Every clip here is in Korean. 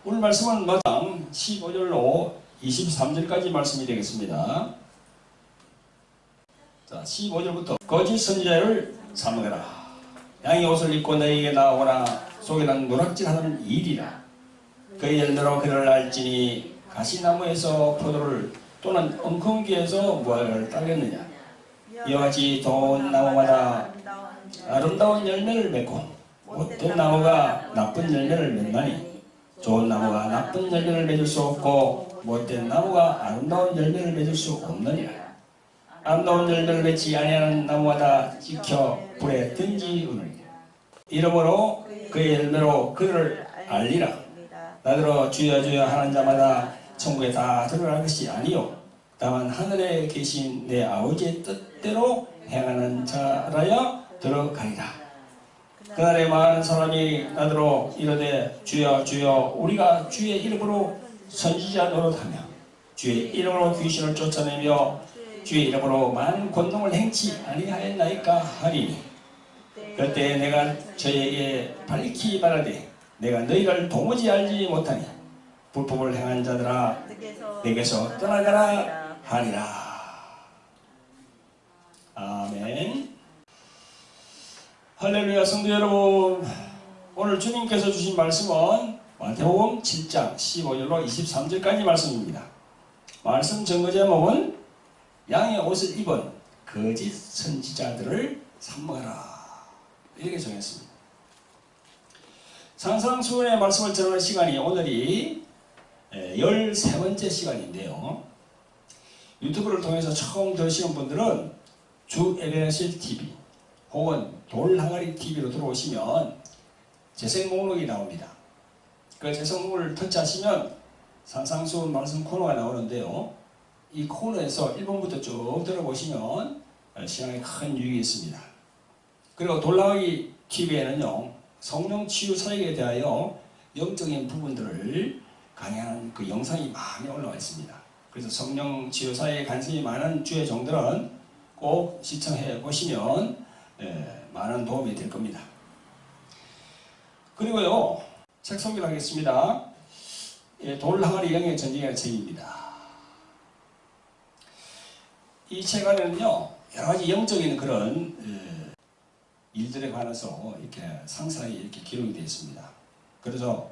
오늘 말씀은 마당 15절로 23절까지 말씀이 되겠습니다. 자, 15절부터 거짓 선지자를 삼으라. 양의 옷을 입고 너희에게 나오거나 속에 난 노락질하는 일이라. 그의 열매로 그를 알지니 가시나무에서 포도를 또는 엉겅퀴에서 무화과를 따겠느냐. 이와 같이 좋은 나무마다 아름다운 열매를 맺고 못된 나무가 나쁜 열매를 맺나니 좋은 나무가 나쁜 열매를 맺을 수 없고 못된 나무가 아름다운 열매를 맺을 수 없느니라. 아름다운 열매를 맺지 아니하는 나무마다 찍혀 불에 던지우느니라. 이러므로 그의 열매로 그를 알리라. 나더러 주여 주여 하는 자마다 천국에 다 들어갈 것이 아니요 다만 하늘에 계신 내 아버지의 뜻대로 행하는 자라야 들어가리라. 그날에 많은 사람이 나더러 이르되 주여 주여 우리가 주의 이름으로 선지자 노릇하며 주의 이름으로 귀신을 쫓아내며 주의 이름으로 많은 권능을 행치 아니하였나이까 하리니 그때 내가 저에게 밝히 말하되 내가 너희를 도무지 알지 못하니 불법을 행한 자들아 내게서 떠나가라 하리라. 아멘. 할렐루야. 성도 여러분, 오늘 주님께서 주신 말씀은 마태복음 7장 15절로 23절까지 말씀입니다. 말씀 전거 제목은 양의 옷을 입은 거짓 선지자들을 삼가라 이렇게 정했습니다. 산상수훈의 말씀을 전하는 시간이 오늘이 13번째 시간인데요. 유튜브를 통해서 처음 들으시는 분들은 주 에베네셀 TV 혹은 돌항아리 TV로 들어오시면 재생 목록이 나옵니다. 그 재생 목록을 터치하시면 산상수훈 말씀 코너가 나오는데요. 이 코너에서 1번부터 쭉 들어보시면 신앙에 큰 유익이 있습니다. 그리고 돌항아리 TV에는요. 성령 치유 사역에 대하여 영적인 부분들을 강의하는 그 영상이 많이 올라와 있습니다. 그래서 성령 치유 사역에 관심이 많은 주의 종들은 꼭 시청해 보시면 많은 도움이 될 겁니다. 그리고요, 책 소개를 하겠습니다. 돌항아리 영의 전쟁이라는 책입니다. 이 책 안에는요, 여러 가지 영적인 그런 일들에 관해서 이렇게 상세하게 이렇게 기록이 되어 있습니다. 그래서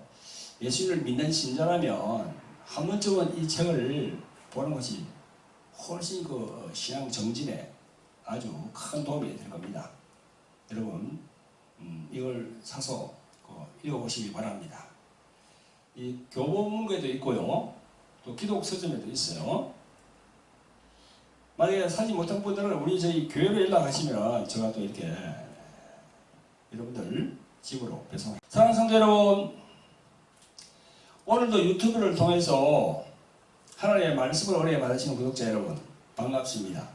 예수님을 믿는 신자라면 한 번쯤은 이 책을 보는 것이 훨씬 그 신앙 정진에 아주 큰 도움이 될 겁니다. 여러분, 이걸 사서 읽어보시기 바랍니다. 이 교보문고에도 있고요, 또 기독 서점에도 있어요. 만약에 사지 못한 분들은 우리 저희 교회로 연락하시면 제가 또 이렇게 여러분들 집으로 배송합니다. 사랑하는 성도 여러분, 오늘도 유튜브를 통해서 하나님의 말씀을 은혜 받으시는 구독자 여러분 반갑습니다.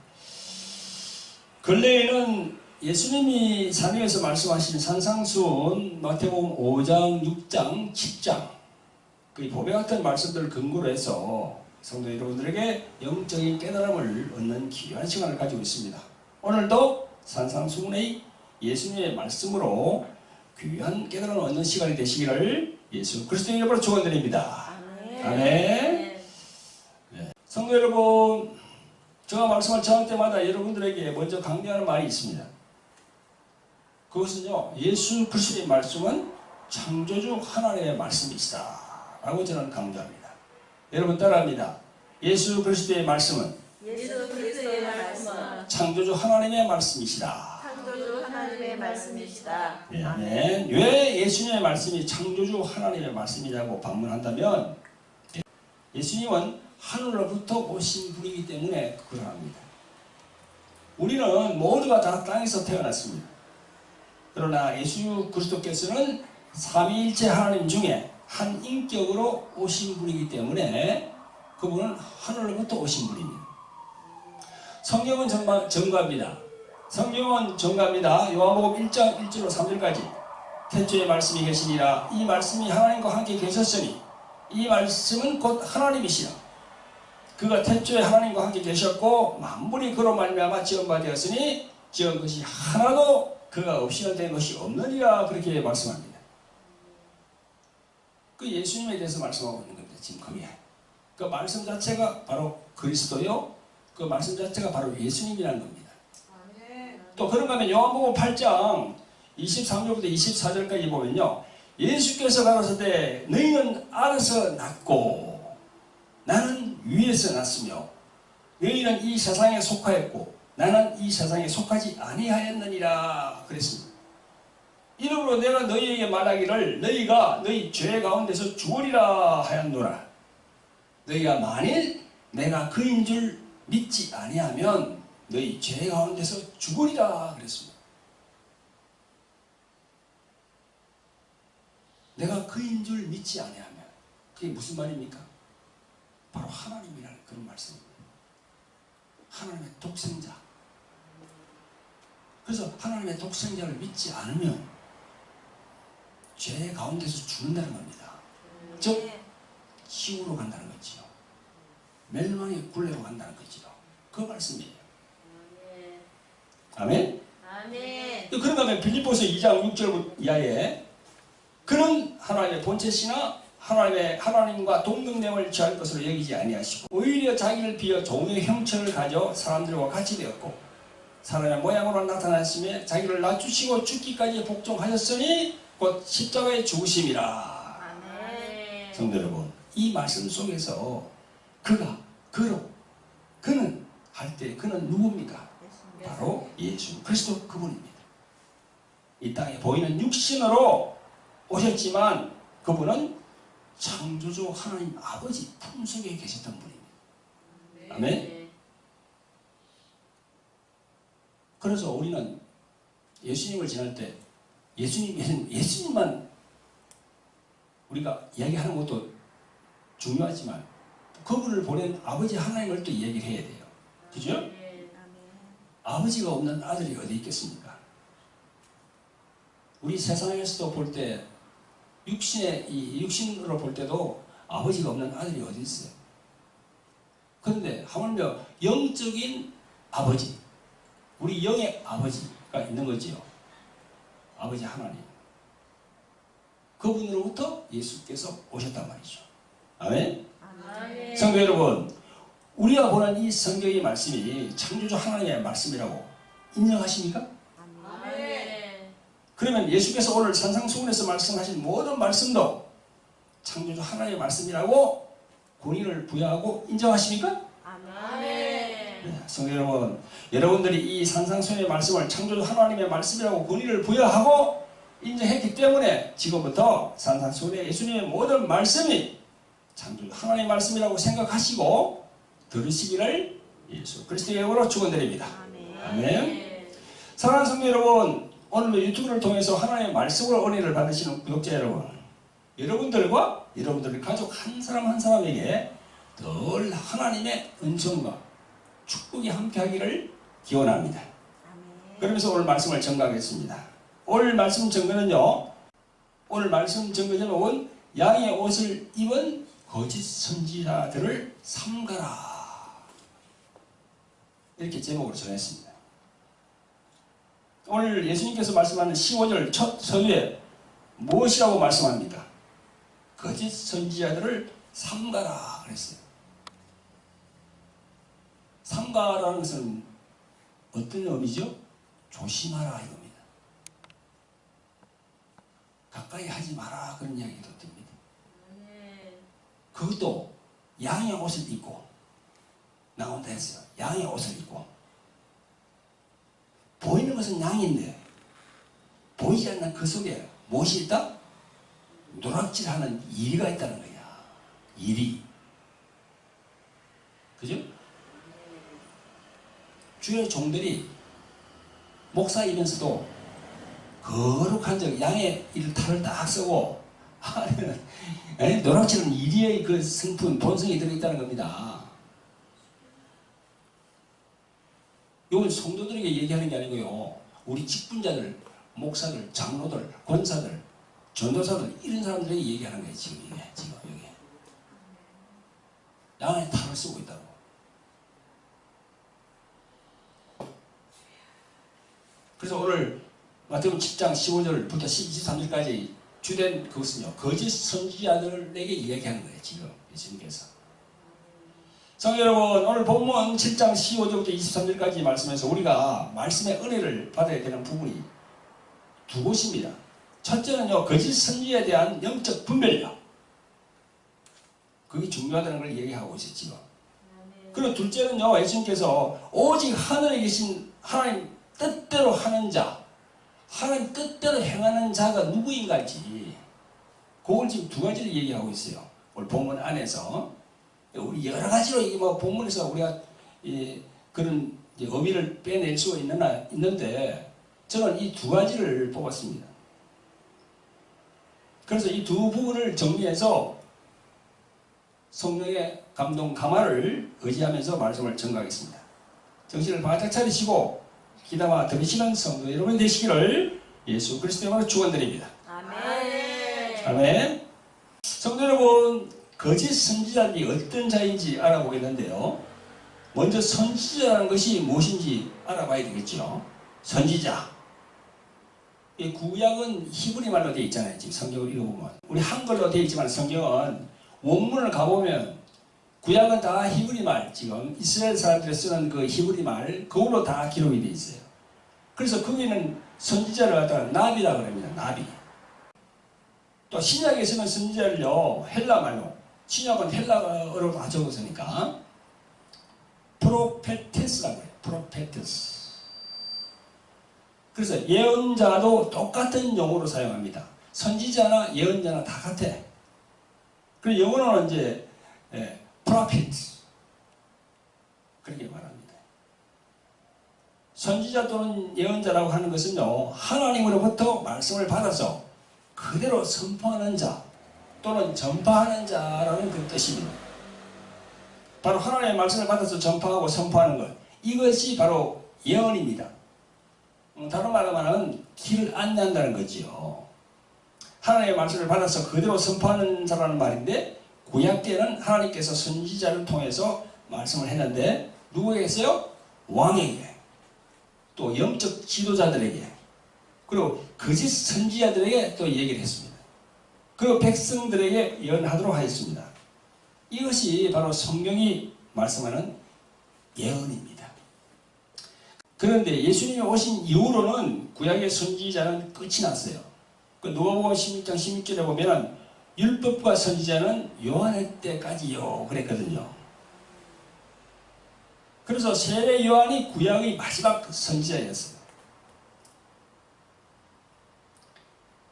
근래에는 예수님이 산에서 말씀하신 산상수훈 마태복음 5장, 6장, 7장 그 보배 같은 말씀들을 근거로 해서 성도 여러분들에게 영적인 깨달음을 얻는 귀한 시간을 가지고 있습니다. 오늘도 산상수훈의 예수님의 말씀으로 귀한 깨달음을 얻는 시간이 되시기를 예수 그리스도의 이름으로 축원드립니다. 아멘. 네. 성도 여러분, 제가 말씀을 전할 때마다 여러분들에게 먼저 강조하는 말이 있습니다. 그것은요, 예수 그리스도의 말씀은 창조주 하나님의 말씀이시다 라고 저는 강조합니다. 여러분 따라합니다. 예수 그리스도의 말씀은 창조주 하나님의 말씀이시다. 하나님의 말씀이시다. 네, 아멘. 왜 예수님의 말씀이 창조주 하나님의 말씀이라고 반문한다면 예수님은 하늘로부터 오신 분이기 때문에 그러합니다. 우리는 모두가 다 땅에서 태어났습니다. 그러나 예수 그리스도께서는 삼위일체 하나님 중에 한 인격으로 오신 분이기 때문에 그분은 하늘로부터 오신 분입니다. 성경은 정가입니다. 성경은 정가입니다. 요한복음 1장 1절로 3절까지 태초에 말씀이 계시니라. 이 말씀이 하나님과 함께 계셨으니 이 말씀은 곧 하나님이시라. 그가 태초에 하나님과 함께 계셨고 만물이 그로 말미암아 지은 바 되었으니 지은 것이 하나도 그가 없이는 된 것이 없느니라. 그렇게 말씀합니다. 그 예수님에 대해서 말씀하고 있는 겁니다. 지금 거기에. 그 말씀 자체가 바로 그리스도요. 그 말씀 자체가 바로 예수님이라는 겁니다. 또 그런가 하면 요한복음 8장 23절부터 24절까지 보면요. 예수께서 가라사대 너희는 아래서 났고 나는 위에서 났으며 너희는 이 세상에 속하였고 나는 이 세상에 속하지 아니하였느니라 그랬습니다. 이러므로 내가 너희에게 말하기를 너희가 너희 죄 가운데서 죽으리라 하였노라. 너희가 만일 내가 그인 줄 믿지 아니하면 너희 죄 가운데서 죽으리라 그랬습니다. 내가 그인 줄 믿지 아니하면 그게 무슨 말입니까? 바로 하나님이라는 그런 말씀입니다. 하나님의 독생자. 그래서 하나님의 독생자를 믿지 않으면 죄 가운데서 죽는다는 겁니다. 즉 지옥으로 간다는 거지요. 멸망의 굴레로 간다는 거지요. 그 말씀이에요. 아멘? 아멘. 그런가 하면 빌립보서 2장 6절 이하에 그는 하나님의 본체시나 하나님과 동등됨을 취할 것으로 여기지 아니하시고 오히려 자기를 비어 종의 형체를 가져 사람들과 같이 되었고 사람의 모양으로 나타나시며 자기를 낮추시고 죽기까지 복종하셨으니 곧 십자가에 죽으심이라. 아멘. 성도 여러분, 이 말씀 속에서 그는 할 때 그는 누굽니까? 바로 예수 그리스도 그분입니다. 이 땅에 보이는 육신으로 오셨지만 그분은 창조주 하나님 아버지 품속에 계셨던 분입니다. 아멘. 그래서 우리는 예수님을 지날 때 예수님만 우리가 이야기하는 것도 중요하지만 그분을 보낸 아버지 하나님을 또 이야기를 해야 돼요. 그죠? 아버지가 없는 아들이 어디 있겠습니까? 우리 세상에서도 볼 때 육신으로 볼 때도 아버지가 없는 아들이 어디 있어요? 그런데 하물며 영적인 아버지, 우리 영의 아버지가 있는 거지요. 아버지 하나님. 그분으로부터 예수께서 오셨단 말이죠. 아멘? 아멘. 성도 여러분, 우리가 보는 이 성경의 말씀이 창조주 하나님의 말씀이라고 인정하십니까? 아멘. 그러면 예수께서 오늘 산상수훈에서 말씀하신 모든 말씀도 창조주 하나님의 말씀이라고 권위를 부여하고 인정하십니까? 아멘. 네, 성도 여러분, 여러분들이 이 산상수훈의 말씀을 창조주 하나님의 말씀이라고 권위를 부여하고 인정했기 때문에 지금부터 산상수훈의 예수님의 모든 말씀이 창조주 하나님의 말씀이라고 생각하시고 들으시기를 예수 그리스도의 이름으로 축원드립니다. 아멘. 사랑하는 성도 여러분, 오늘도 유튜브를 통해서 하나님의 말씀으로 은혜를 받으시는 구독자 여러분, 여러분들의 가족 한 사람 한 사람에게 늘 하나님의 은총과 축복이 함께하기를 기원합니다. 그러면서 오늘 말씀을 전가하겠습니다. 오늘 말씀 전가는요, 오늘 말씀 전가 제목은 양의 옷을 입은 거짓 선지자들을 삼가라, 이렇게 제목으로 정했습니다. 오늘 예수님께서 말씀하는 15절 첫 서두에 무엇이라고 말씀합니까? 거짓 선지자들을 삼가라 그랬어요. 삼가라는 것은 어떤 의미죠? 조심하라 이겁니다. 가까이 하지 마라 그런 이야기도 듭니다. 그것도 양의 옷을 입고 나온다 했어요. 양의 옷을 입고. 보이는 것은 양인데 보이지 않는 그 속에 무엇이 있다? 노락질하는 이리가 있다는 거야. 이리. 그죠? 주의 종들이 목사이면서도 거룩한 적 양의 탈을 딱 쓰고 노락질하는 이리의 그 성품, 본성이 들어있다는 겁니다. 이건 성도들에게 얘기하는 게 아니고요. 우리 직분자들, 목사들, 장로들, 권사들, 전도사들 이런 사람들에게 얘기하는 거예요. 지금 여기. 양의 탈을 쓰고 있다고. 그래서 오늘 마태복음 10장 15절부터 23절까지 주된 그것은요, 거짓 선지자들에게 이야기하는 거예요, 지금 예수님께서. 성도 여러분, 오늘 본문 7장 15절부터 23절까지 말씀에서 우리가 말씀의 은혜를 받아야 되는 부분이 두 곳입니다. 첫째는요, 거짓 선지자에 대한 영적 분별이다. 그게 중요하다는 걸 얘기하고 있었지요. 그리고 둘째는요, 예수님께서 오직 하늘에 계신 하나님 뜻대로 하는 자, 하나님 뜻대로 행하는 자가 누구인가지, 그걸 지금 두 가지를 얘기하고 있어요. 오늘 본문 안에서. 우리 여러 가지로 이게 뭐 본문에서 우리가 그런 의미를 빼낼 수가 있는데, 저는 이 두 가지를 뽑았습니다. 그래서 이 두 부분을 정리해서 성령의 감동 감화를 의지하면서 말씀을 전가하겠습니다. 정신을 바짝 차리시고 기도와 들으시는 성도 여러분 되시기를 예수 그리스도의 이름으로 축원드립니다. 아멘. 아멘. 성도 여러분, 거짓 선지자들이 어떤 자인지 알아보겠는데요. 먼저 선지자라는 것이 무엇인지 알아봐야 되겠죠. 선지자. 이 구약은 히브리 말로 되어 있잖아요. 지금 성경을 읽어보면. 우리 한글로 되어 있지만 성경은 원문을 가보면 구약은 다 히브리 말, 지금 이스라엘 사람들이 쓰는 그 히브리 말, 그걸로 다 기록이 되어 있어요. 그래서 거기는 선지자를 갖다가 나비라고 합니다. 나비. 또 신약에서는 선지자를요, 헬라 말로, 신약은 헬라어로 다 적었으니까 프로페테스라고 해요. 프로페테스. 그래서 예언자도 똑같은 용어로 사용합니다. 선지자나 예언자나 다 같아. 그리고 영어로는 이제 prophet 그렇게 말합니다. 선지자 또는 예언자라고 하는 것은요, 하나님으로부터 말씀을 받아서 그대로 선포하는 자 또는 전파하는 자라는 그 뜻입니다. 바로 하나님의 말씀을 받아서 전파하고 선포하는 것, 이것이 바로 예언입니다. 다른 말로 말하면 길을 안내한다는 거지요. 하나님의 말씀을 받아서 그대로 선포하는 자라는 말인데, 구약 때는 하나님께서 선지자를 통해서 말씀을 했는데 누구에게 했어요? 왕에게, 또 영적 지도자들에게, 그리고 거짓 선지자들에게 또 얘기를 했습니다. 그리고 백성들에게 예언하도록 하였습니다. 이것이 바로 성경이 말씀하는 예언입니다. 그런데 예수님이 오신 이후로는 구약의 선지자는 끝이 났어요. 그 누가복음 16장 16절에 보면은 율법과 선지자는 요한의 때까지요 그랬거든요. 그래서 세례 요한이 구약의 마지막 선지자였어요.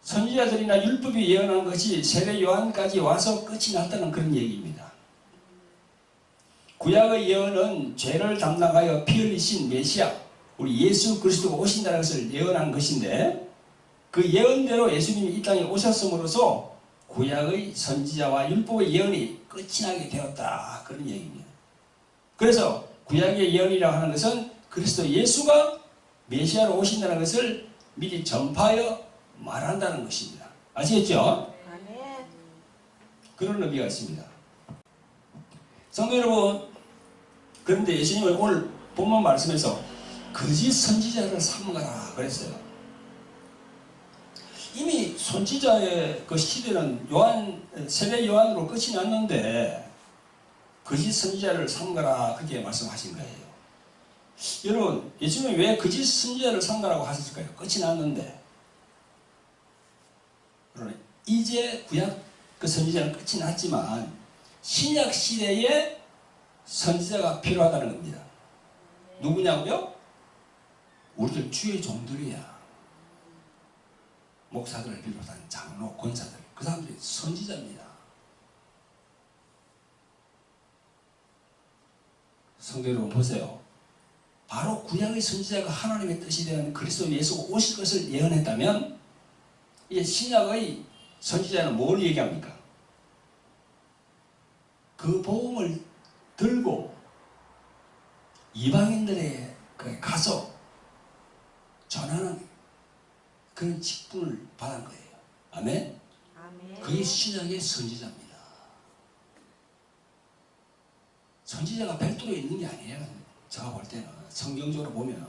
선지자들이나 율법이 예언한 것이 세례 요한까지 와서 끝이 났다는 그런 얘기입니다. 구약의 예언은 죄를 담당하여 피 흘리신 메시아, 우리 예수 그리스도가 오신다는 것을 예언한 것인데, 그 예언대로 예수님이 이 땅에 오셨음으로써 구약의 선지자와 율법의 예언이 끝이 나게 되었다, 그런 얘기입니다. 그래서 구약의 예언이라고 하는 것은 그리스도 예수가 메시아로 오신다는 것을 미리 전파하여 말한다는 것입니다. 아시겠죠? 아멘. 그런 의미가 있습니다. 성도 여러분, 그런데 예수님은 오늘 본문 말씀에서 거짓 선지자를 삼가라 그랬어요. 이미 선지자의 그 시대는 세례 요한으로 끝이 났는데 거짓 선지자를 삼가라 그렇게 말씀하신 거예요. 여러분, 예수님이 왜 거짓 선지자를 삼가라고 하셨을까요? 끝이 났는데. 그러나 이제 구약 그 선지자는 끝이 났지만 신약 시대에 선지자가 필요하다는 겁니다. 누구냐고요? 우리들 주의 종들이야. 목사들을 비롯한 장로, 권사들, 그 사람들이 선지자입니다. 성도 여러분 보세요. 바로 구약의 선지자가 하나님의 뜻이 되는 그리스도 예수가 오실 것을 예언했다면, 이 신약의 선지자는 뭘 얘기합니까? 그 복음을 들고 이방인들에 가서 전하는 그런 직분을 받은 거예요. 아멘? 아멘. 그게 신약의 선지자입니다. 선지자가 별도로 있는 게 아니에요. 제가 볼 때는 성경적으로 보면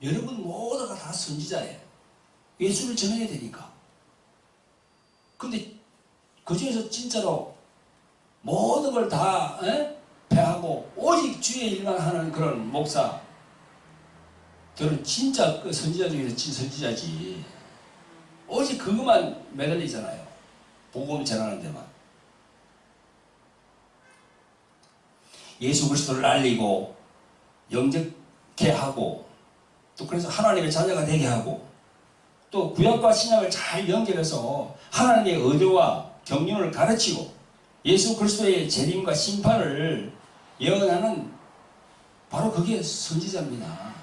여러분 모두가 다 선지자예요. 예수를 전해야 되니까. 근데 그 중에서 진짜로 모든 걸 다 배하고 오직 주의 일만 하는 그런 목사들은 진짜 그 선지자 중에서 선지자지. 오직 그것만 매달리잖아요. 복음 전하는 데만. 예수 그리스도를 알리고 영접케 하고 또 그래서 하나님의 자녀가 되게 하고 또 구약과 신약을 잘 연결해서 하나님의 의도와 경륜을 가르치고 예수 그리스도의 재림과 심판을 예언하는 바로 그게 선지자입니다.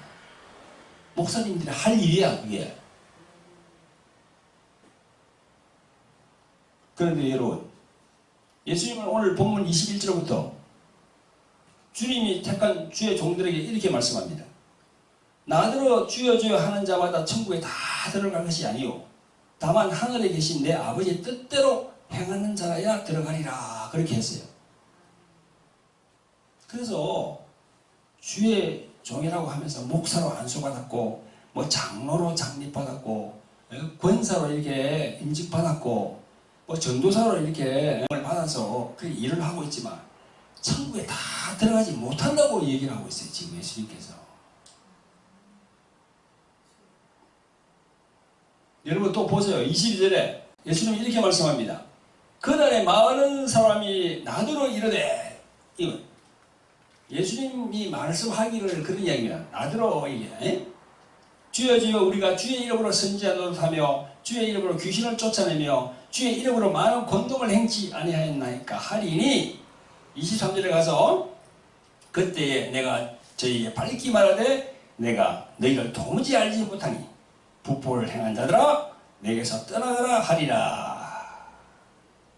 목사님들이 할 일이야 그게. 그런데 여러분, 예수님은 오늘 본문 21절부터 주님이 택한 주의 종들에게 이렇게 말씀합니다. 나더러 주여 주여 하는 자마다 천국에 다 들어갈 것이 아니요 다만 하늘에 계신 내 아버지의 뜻대로 행하는 자라야 들어가리라. 그렇게 했어요. 그래서 주의 종이라고 하면서 목사로 안수받았고 뭐 장로로 장립받았고 권사로 이렇게 임직받았고 뭐 전도사로 이렇게 받아서 그 일을 하고 있지만 천국에 다 들어가지 못한다고 얘기를 하고 있어요. 지금 예수님께서. 여러분 또 보세요. 22절에 예수님이 이렇게 말씀합니다. 그날에 많은 사람이 나더러 이르되, 이거 예수님이 말씀하기를 그런 이야기입니다. 나더러 이게 주여 주여 우리가 주의 이름으로 선지자 노릇하며 주의 이름으로 귀신을 쫓아내며 주의 이름으로 많은 권능을 행치 아니하였나이까 하리니 23절에 가서 그때에 내가 저희에게 밝히 말하되 내가 너희를 도무지 알지 못하니 부포를 행한 자들아 내게서 떠나가라 하리라.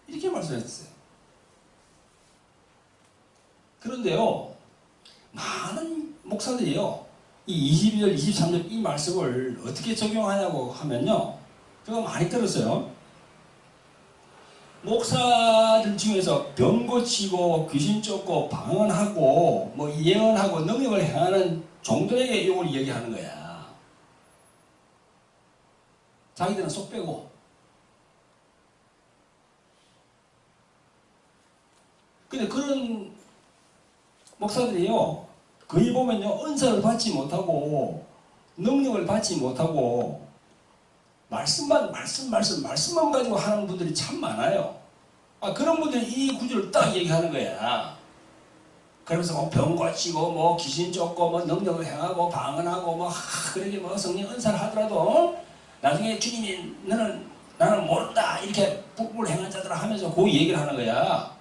이렇게 말씀했어요. 그런데요, 많은 목사들이요, 이 22절, 23절 이 말씀을 어떻게 적용하냐고 하면요, 제가 많이 들었어요. 목사들 중에서 병 고치고 귀신 쫓고 방언하고 뭐 예언하고 능력을 행하는 종들에게 이걸 얘기하는 거야. 자기들은 쏙 빼고. 근데 그런 목사들이요, 거의 보면요, 은사를 받지 못하고 능력을 받지 말씀만 가지고 하는 분들이 참 많아요. 그런 분들이 이 구절을 딱 얘기하는 거야. 그러면서 뭐 병 고치고 뭐 귀신 쫓고 뭐 능력을 행하고 방언하고 뭐 그러게 뭐 성령 은사를 하더라도 나중에 주님이 나는 모른다 이렇게 북불 행한 자들아 하면서 그 얘기를 하는 거야.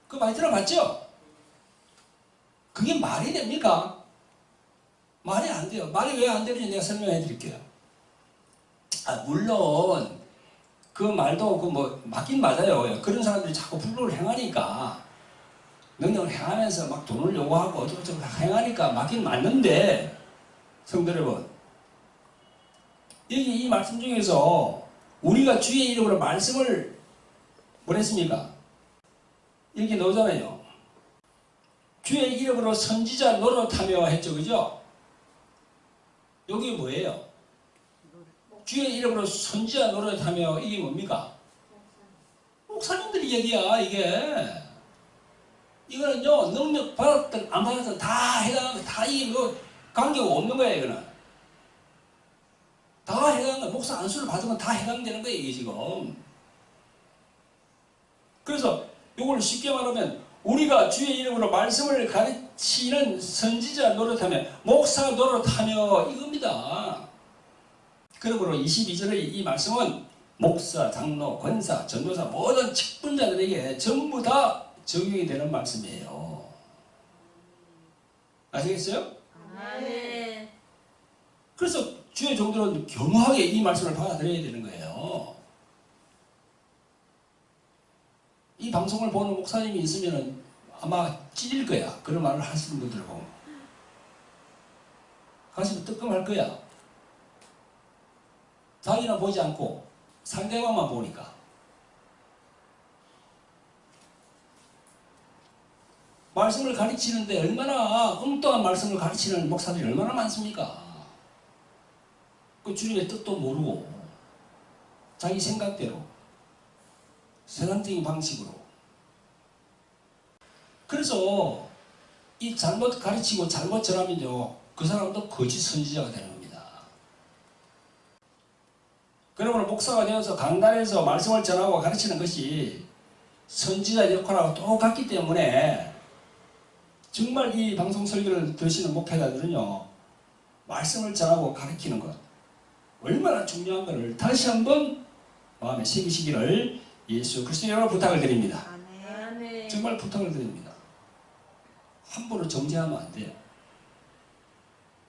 그거 많이 들어봤죠? 그게 말이 됩니까? 말이 안 돼요. 말이 왜 안 되는지 내가 설명해 드릴게요. 물론 그 말도 맞긴 맞아요. 그런 사람들이 자꾸 불법을 행하니까 능력을 행하면서 막 돈을 요구하고 어쩌고저쩌고 행하니까 맞긴 맞는데, 성도 여러분, 여기 이 말씀 중에서 우리가 주의 이름으로 말씀을 뭐랬습니까? 이렇게 나오잖아요. 주의 이름으로 선지자 노릇하며 했죠, 그죠? 여기 뭐예요? 주의 이름으로 선지자 노릇하며 이게 뭡니까? 목사님들 얘기야, 이게. 이거는요, 능력 받았든 안 받았든 다 해당하는, 다 이게 뭐 관계가 없는 거야, 이거는. 다 해당하는 거야. 목사 안수를 받으면 다 해당되는 거예요, 이게 지금. 그래서 이걸 쉽게 말하면 우리가 주의 이름으로 말씀을 가르치는 선지자 노릇하며 목사 노릇하며 이겁니다. 그러므로 22절의 이 말씀은 목사, 장로, 권사, 전도사 모든 직분자들에게 전부 다 적용이 되는 말씀이에요. 아시겠어요? 네. 그래서 주의 종들은 겸허하게 이 말씀을 받아들여야 되는 거예요. 이 방송을 보는 목사님이 있으면 아마 찔릴 거야. 그런 말을 하시는 분들을 보면. 가슴이 뜨끔할 거야. 자기는 보지 않고 상대방만 보니까. 말씀을 가르치는데 얼마나 엉뚱한 말씀을 가르치는 목사들이 얼마나 많습니까? 그 주님의 뜻도 모르고 자기 생각대로 세상적인 방식으로. 그래서 이 잘못 가르치고 잘못 전하면요, 그 사람도 거짓 선지자가 되는 겁니다. 그러므로 목사가 되어서 강단에서 말씀을 전하고 가르치는 것이 선지자 역할하고 똑같기 때문에 정말 이 방송 설교를 들으시는 목회자들은요, 말씀을 전하고 가르치는 것 얼마나 중요한 것을 다시 한번 마음에 새기시기를 예수 그리스도의 이름으로 부탁을 드립니다. 아멘. 정말 부탁을 드립니다. 함부로 정죄하면 안 돼요.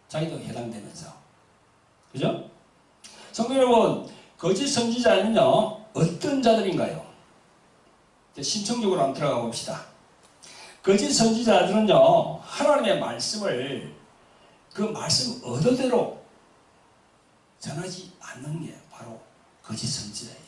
자기도 해당되면서. 그죠? 성도 여러분, 거짓 선지자는요, 어떤 자들인가요? 심층적으로 한번 들어가 봅시다. 거짓 선지자들은요, 하나님의 말씀을 그 말씀 의도대로 전하지 않는 게 바로 거짓 선지자예요.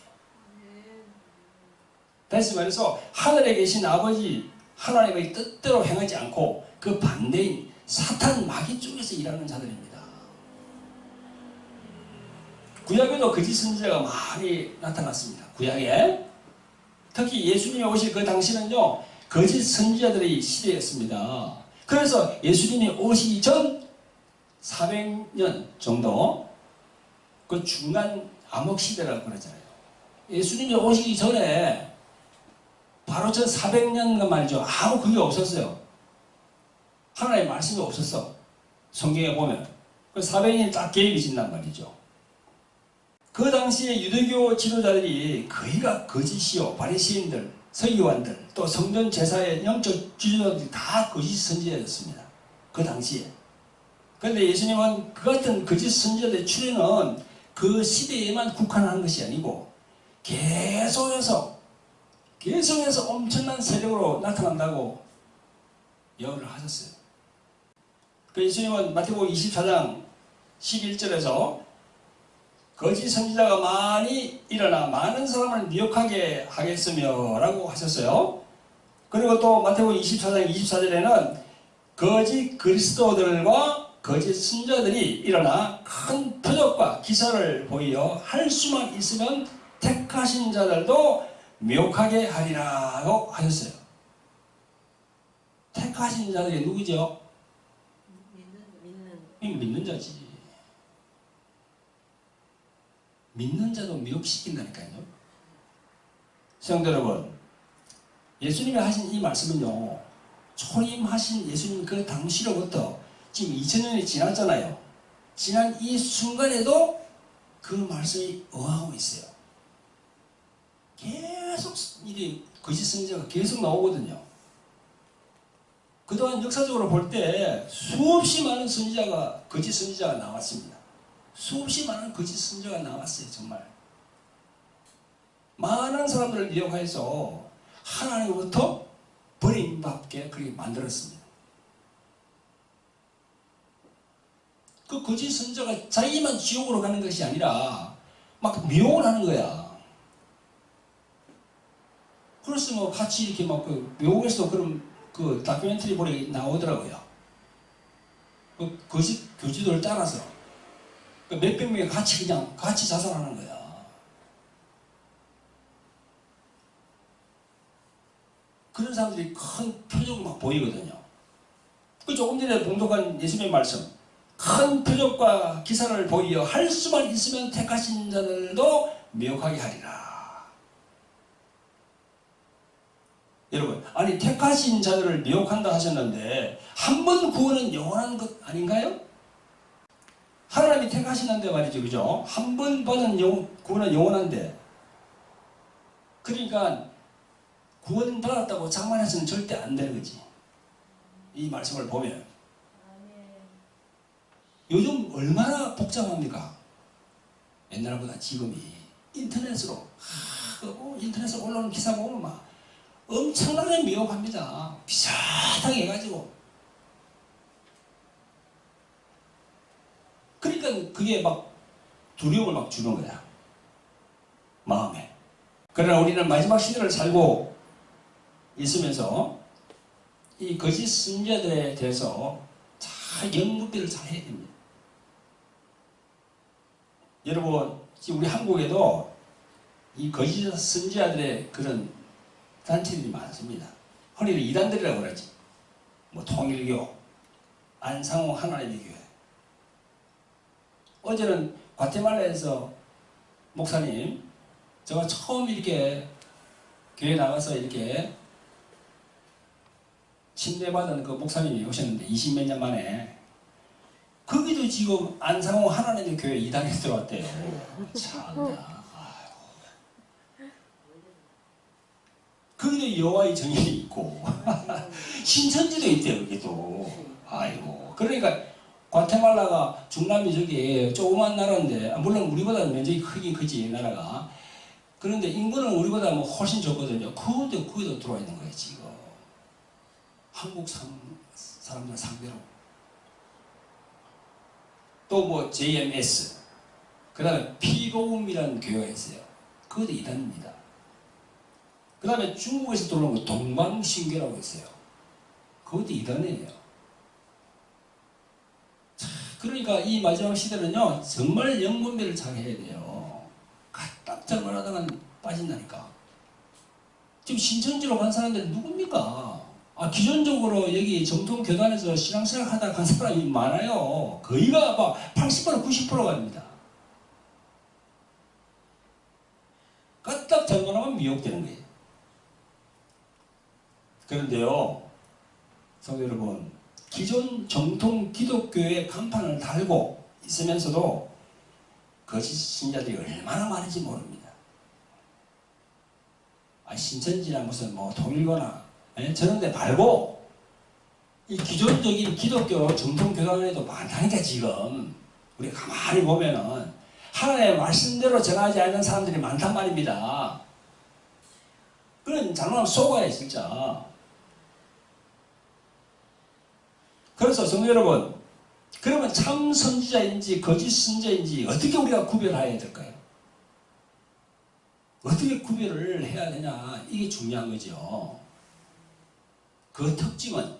다시 말해서 하늘에 계신 아버지 하나님의 뜻대로 행하지 않고 그 반대인 사탄 마귀 쪽에서 일하는 자들입니다. 구약에도 거짓 선지자가 많이 나타났습니다. 구약에 특히 예수님이 오실 그 당시는요, 거짓 선지자들의 시대였습니다. 그래서 예수님이 오시기 전 400년 정도 그 중간 암흑 시대라고 그러잖아요. 예수님이 오시기 전에 바로 전 400년간 말이죠. 아무 그게 없었어요. 하나님의 말씀이 없었어. 성경에 보면. 그 400년이 딱 계획이 진단 말이죠. 그 당시에 유대교 지도자들이 거의가 거짓이요. 바리새인들, 서기관들, 또 성전 제사의 영적 지도자들이 다 거짓 선지자였습니다. 그 당시에. 그런데 예수님은 그 같은 거짓 선지자들의 출현은 그 시대에만 국한한 것이 아니고 계속해서 엄청난 세력으로 나타난다고 예언을 하셨어요. 그 예수님은 마태복음 24장 11절에서 거짓 선지자가 많이 일어나 많은 사람을 미혹하게 하겠으며 라고 하셨어요. 그리고 또 마태복음 24장 24절에는 거짓 그리스도들과 거짓 선지자들이 일어나 큰 표적과 기사를 보이어 할 수만 있으면 택하신 자들도 미혹하게 하리라고 하셨어요. 택하신 자들이 누구죠? 믿는 자지. 믿는 자도 미혹시킨다니까요. 성도 여러분, 예수님이 하신 이 말씀은요, 초림하신 예수님 그 당시로부터 지금 2000년이 지났잖아요. 지난 이 순간에도 그 말씀이 어하고 있어요. 계속 이 거짓 선지자가 계속 나오거든요. 그동안 역사적으로 볼 때 수없이 많은 선지자가 거짓 선지자가 나왔습니다. 수없이 많은 거짓 선지자가 나왔어요. 정말 많은 사람들을 미혹해서 하나님으로부터 버림받게 그렇게 만들었습니다. 그 거짓 선지자가 자기만 지옥으로 가는 것이 아니라 막 미혹을 하는 거야. 그래서 뭐 같이 이렇게 막 그 미국에서도 그런 그 다큐멘터리 보니 나오더라고요. 그 거짓 교주들을 따라서 그 몇백 명이 같이 자살하는 거야. 그런 사람들이 큰 표적을 막 보이거든요. 그 조금 전에 봉독한 예수님의 말씀, 큰 표적과 기사를 보이어 할 수만 있으면 택하신 자들도 미혹하게 하리라. 여러분, 아니 택하신 자들을 미혹한다 하셨는데 한 번 구원은 영원한 것 아닌가요? 하나님이 택하시는데 말이죠, 그죠? 한 번 받은 구원은 영원한데, 그러니까 구원 받았다고 장만해서는 절대 안 되는 거지. 이 말씀을 보면 요즘 얼마나 복잡합니까? 옛날보다 지금이 인터넷으로 인터넷에 올라오는 기사 보면 막 엄청나게 미혹합니다. 비슷하게 해가지고. 그러니까 그게 막 두려움을 막 주는 거야. 마음에. 그러나 우리는 마지막 시대를 살고 있으면서 이 거짓 선지자들에 대해서 잘 연구비를 잘 해야 됩니다. 여러분 지금 우리 한국에도 이 거짓 선지자들의 그런 단체들이 많습니다. 흔히들 이단들이라고 그러지. 뭐 통일교, 안상호 하나님의 교회. 어제는 과테말라에서 목사님, 제가 처음 이렇게 교회 나가서 이렇게 침례받은 그 목사님이 오셨는데 20몇 년 만에 거기도 지금 안상호 하나님의 교회 이단에 들어왔대요. 참나. 거기도 여호와의 정인이 있고 신천지도 있대요. 거기도. 아이고. 그러니까 과테말라가 중남미 저기 조그만 나라인데 물론 우리보다 면적이 크긴 크지 나라가. 그런데 인구는 우리보다 뭐 훨씬 적거든요. 거기도 들어와 있는 거예요 지금. 한국 사람들 상대로. 또 뭐 JMS, 그 다음에 피로움이라는 교회가 있어요. 그것도 이단입니다. 그 다음에 중국에서 들어온 거 동방신교라고 있어요. 그것도 이단이에요. 그러니까 이 마지막 시대는요 정말 영분별을 잘 해야 돼요. 딱 잘못하다가 빠진다니까. 지금 신천지로 간 사람들이 누굽니까? 기존적으로 여기 정통교단에서 신앙생활 하다 간 사람이 많아요. 거의가 막 80% 90% 갑니다. 까딱 잘못하면 미혹되는 거예요. 그런데요, 성도 여러분, 기존 정통 기독교의 간판을 달고 있으면서도 거짓 신자들이 얼마나 많은지 모릅니다. 신천지나 무슨 뭐 통일교나 저런 데 말고 이 기존적인 기독교 정통교단에도 많다니까 지금 우리가 가만히 보면은 하나님의 말씀대로 전하지 않는 사람들이 많단 말입니다. 그런 잘못하면 속아요 진짜. 그래서 성도 여러분, 그러면 참 선지자인지 거짓 선지자인지 어떻게 우리가 구별해야 될까요? 어떻게 구별을 해야 되냐, 이게 중요한 거죠. 그 특징은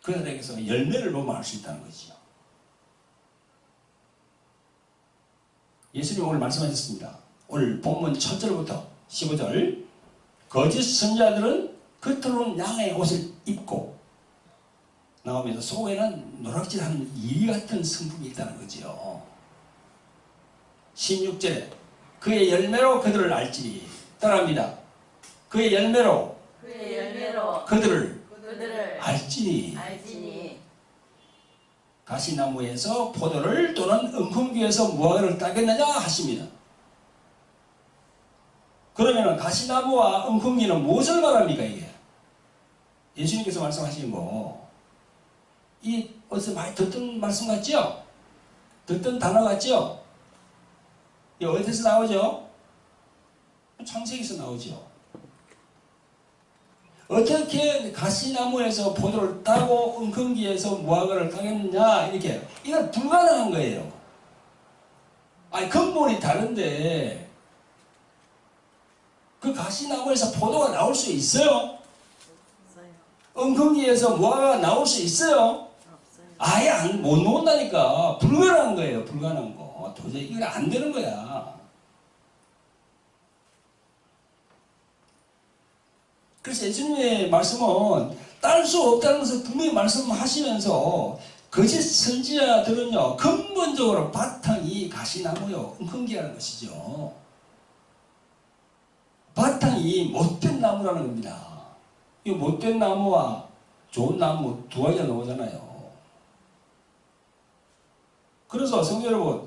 그들에게서 열매를 보면 알 수 있다는 거죠. 예수님 오늘 말씀하셨습니다. 오늘 본문 1절부터 15절, 거짓 선지자들은 겉으로는 양의 옷을 입고 나오면서 속에는 노락질하는 이리 같은 성품이 있다는 거죠. 16절에 그의 열매로 그들을 알지니, 따라합니다. 그의 열매로 그들을 알지니. 가시나무에서 포도를 또는 은콩귀에서 무화과를 따겠느냐 하십니다. 그러면 가시나무와 은콩귀는 무엇을 말합니까 이게? 예수님께서 말씀하신 거, 이 어디서 많이 듣던 말씀 같죠? 듣던 단어 같죠? 이 어디서 나오죠? 창세기에서 나오죠. 어떻게 가시나무에서 포도를 따고 은콩귀에서 무화과를 따겠느냐, 이렇게. 이건 불가능한 거예요. 근본이 다른데 그 가시나무에서 포도가 나올 수 있어요? 은콩귀에서 무화과가 나올 수 있어요? 아예 못 나온다니까. 불가능한 거예요. 불가능한 거. 도저히 이건 안 되는 거야. 그래서 예수님의 말씀은 딸 수 없다는 것을 분명히 말씀하시면서 거짓 선지자들은요 근본적으로 바탕이 가시나무요 은콩귀라는 것이죠. 바탕이 못된 나무라는 겁니다. 이 못된 나무와 좋은 나무 두 가지가 나오잖아요. 그래서 성도 여러분,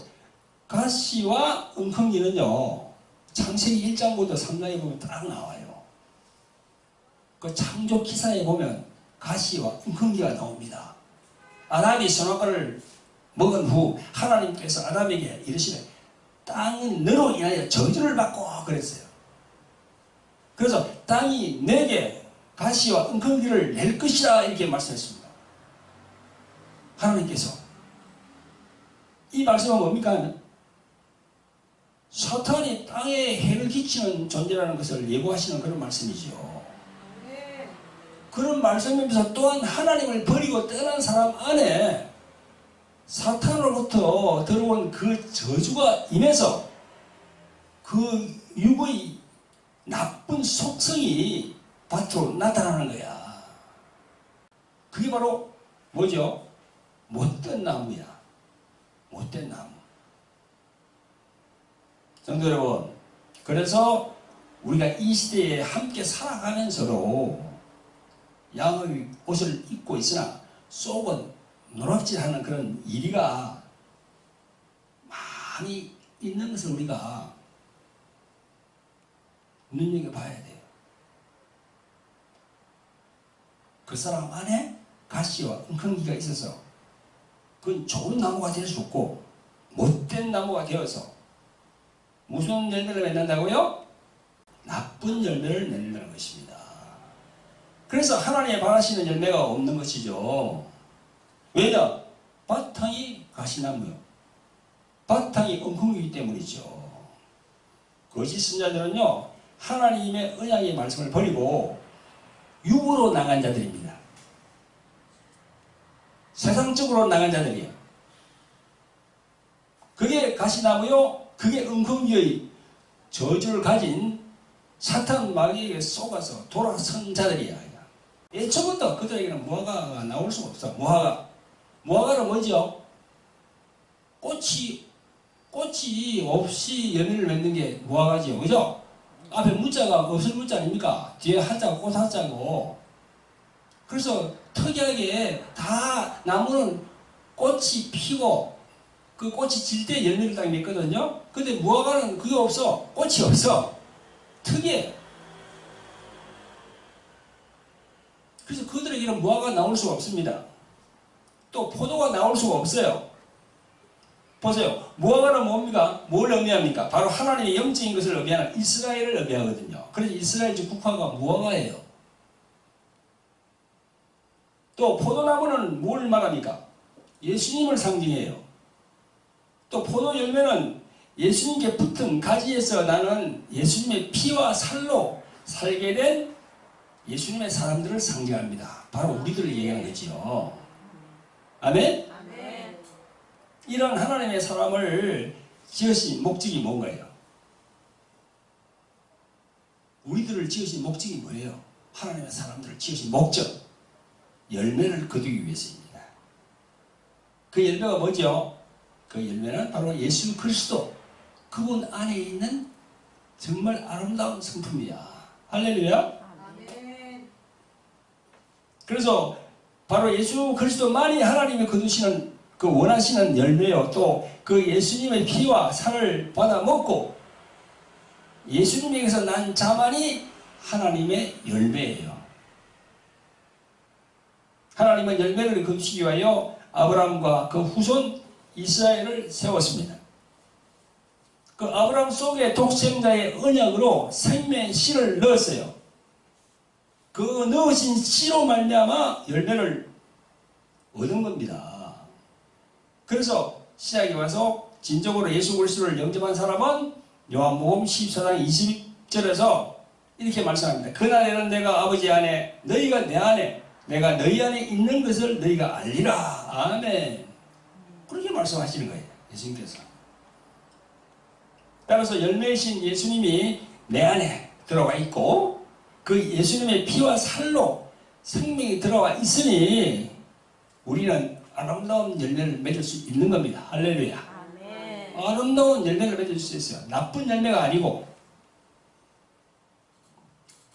가시와 은콩귀는요 창세기 1장부터 3장에 보면 딱 나와요. 그 창조 기사에 보면 가시와 은콩귀가 나옵니다. 아담이 선악과를 먹은 후 하나님께서 아담에게 이르시되 땅은 너로 인하여 저주를 받고 그랬어요. 그래서 땅이 내게 가시와 은콩귀를 낼 것이라 이렇게 말씀했습니다. 하나님께서. 이 말씀은 뭡니까 하면 사탄이 땅에 해를 끼치는 존재라는 것을 예고하시는 그런 말씀이죠. 그런 말씀이면서 또한 하나님을 버리고 떠난 사람 안에 사탄으로부터 들어온 그 저주가 임해서 그 육의 나쁜 속성이 밭으로 나타나는 거야. 그게 바로 뭐죠? 못된 나무야. 못된 나무. 성도 여러분, 그래서 우리가 이 시대에 함께 살아가면서도 양의 옷을 입고 있으나 속은 노략질하는 그런 이리가 많이 있는 것을 우리가 눈여겨봐야 돼요. 그 사람 안에 가시와 웅크기가 있어서 그건 좋은 나무가 될 수 없고 못된 나무가 되어서 무슨 열매를 맺는다고요? 나쁜 열매를 맺는다는 것입니다. 그래서 하나님의 바라시는 열매가 없는 것이죠. 왜냐? 바탕이 가시나무요. 바탕이 엉뚱이기 때문이죠. 거짓 선자들은요, 하나님의 언약의 말씀을 버리고 육으로 나간 자들입니다. 세상적으로 나간 자들이에요. 그게 가시나무요, 그게 엉뚱이의 저주를 가진 사탄 마귀에게 속아서 돌아선 자들이야. 애초부터 그들에게는 무화과가 나올 수가 없어. 무화과는 뭐죠? 꽃이 없이 열매를 맺는 게 무화과지요. 그죠? 앞에 무자가 없을 무자 아닙니까? 뒤에 한자가 꽃 한자고. 그래서 특이하게 다 나무는 꽃이 피고 그 꽃이 질 때 열매를 딱 맺거든요. 근데 무화과는 그게 없어. 꽃이 없어. 특이해. 그래서 그들에게는 무화과가 나올 수가 없습니다. 또 포도가 나올 수가 없어요. 보세요. 무화과는 뭡니까? 뭘 의미합니까? 바로 하나님의 영적인 것을 의미하는 이스라엘을 의미하거든요. 그래서 이스라엘 국화가 무화과예요. 또 포도나무는 뭘 말합니까? 예수님을 상징해요. 또 포도 열매는 예수님께 붙은 가지에서 나는 예수님의 피와 살로 살게 된 예수님의 사람들을 상징합니다. 바로 우리들을 얘기하는 거지요. 아멘? 아멘. 이런 하나님의 사람을 지으신 목적이 뭔가요? 우리들을 지으신 목적이 뭐예요? 하나님의 사람들을 지으신 목적. 열매를 거두기 위해서입니다. 그 열매가 뭐죠? 그 열매는 바로 예수 그리스도. 그분 안에 있는 정말 아름다운 성품이야. 할렐루야. 아멘. 그래서 바로 예수 그리스도만이 하나님이 거두시는 그 원하시는 열매요. 또 그 예수님의 피와 살을 받아 먹고 예수님에게서 난 자만이 하나님의 열매예요. 하나님은 열매를 거두시기 위하여 아브라함과 그 후손 이스라엘을 세웠습니다. 그 아브라함 속에 독생자의 언약으로 생명의 씨를 넣었어요. 그 넣으신 씨로 말미암아 열매를 얻은 겁니다. 그래서 시작에 와서 진정으로 예수 그리스도를 영접한 사람은 요한복음 14장 20절에서 이렇게 말씀합니다. 그날에는 내가 아버지 안에 너희가 내 안에 내가 너희 안에 있는 것을 너희가 알리라. 아멘. 그렇게 말씀하시는 거예요. 예수님께서. 따라서 열매이신 예수님이 내 안에 들어와 있고 그 예수님의 피와 살로 생명이 들어와 있으니 우리는 아름다운 열매를 맺을 수 있는 겁니다. 할렐루야. 아멘. 아름다운 열매를 맺을 수 있어요. 나쁜 열매가 아니고.